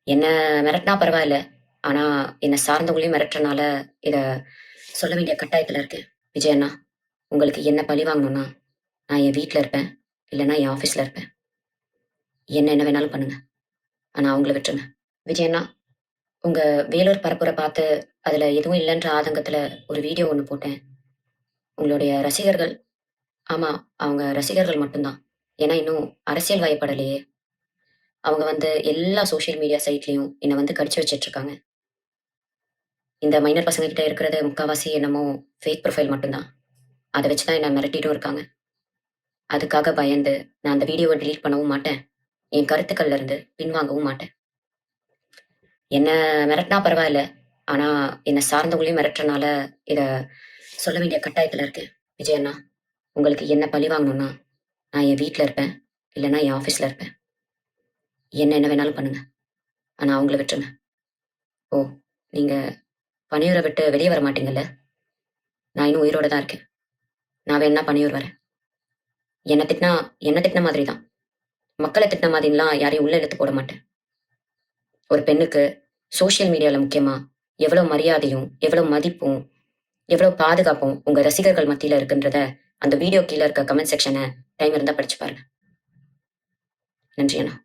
என்ன மிரட்டினா பரவாயில்ல. ஆனா, என்ன சார்ந்தவங்களையும் மிரட்டுறனால, இத சொல்ல வேண்டிய கட்டாயத்துல இருக்கேன். விஜய் அண்ணா, உங்களுக்கு என்ன பழி வாங்கணும்னா, நான் என் வீட்ல இருப்பேன். இல்லன்னா என் ஆஃபீஸ்ல இருப்பேன். என்ன வேணாலும் பண்ணுங்க. ஆனா அவங்கள விட்டுருங்க. விஜய் அண்ணா, உங்க வேலூர் பரப்புர பார்த்து, அதுல எதுவும் இல்லன்ற ஆதங்கத்துல ஒரு வீடியோ ஒண்ணு போட்டேன். உங்களுடைய ரசிகர்கள் ஆமா, அவங்க ரசிகர்கள் மட்டும் தான். ஏன்னா இன்னும் அரசியல் வயப்படலையே. அவங்க வந்து எல்லா சோசியல் மீடியா சைட்லயும் என்ன வந்து கடிச்சு வச்சுட்டு இருக்காங்க. இந்த மைனர் பசங்க கிட்ட இருக்கிறது முக்காவாசி என்னமோ ஃபேக் ப்ரொஃபைல் மட்டும் தான். அத வச்சு தான் என்ன மிரட்டிட்டும் இருக்காங்க. அதுக்காக பயந்து, நான் அந்த வீடியோவ டெலீட் பண்ணவும் மாட்டேன். என் கருத்துக்கள்ல இருந்து பின்வாங்கவும் மாட்டேன். என்ன மிரட்டினா பரவாயில்ல. ஆனா, என்ன சார்ந்தவங்களையும் மிரட்டுறனால, இத சொல்ல வேண்டிய கட்டாயத்துல இருக்கேன். விஜய் அண்ணா, உங்களுக்கு என்ன பழி வாங்கணும்னா, நான் என் வீட்ல இருப்பேன். இல்லன்னா என் ஆஃபீஸ்ல இருப்பேன். என்ன வேணாலும் பண்ணுங்க. ஆனா அவங்கள விட்டுருங்க. ஓ! நீங்க பணியூர விட்டு வெளிய வர மாட்டீங்கல்ல? நான் இன்னும் உயிரோட தான் இருக்கேன். நான் வேணுனா பணியூர் வரேன். என்ன திட்டினா என்ன திட்டின மாதிரி தான். மக்கள திட்டின மாதிரிலாம் யாரையும் உள்ள இழுத்து போட மாட்டேன். ஒரு பெண்ணுக்கு சோசியல் மீடியால முக்கியமா எவ்வளவு மரியாதையும், எவ்வளவு மதிப்பும், எவ்வளவு பாதுகாப்பும் உங்க ரசிகர்கள் மத்தியில இருக்குன்றத அந்த வீடியோ கீழ இருக்க கமெண்ட் செக்ஷன டைம் இருந்தா படிச்சு பாருங்க. நன்றி அண்ணா.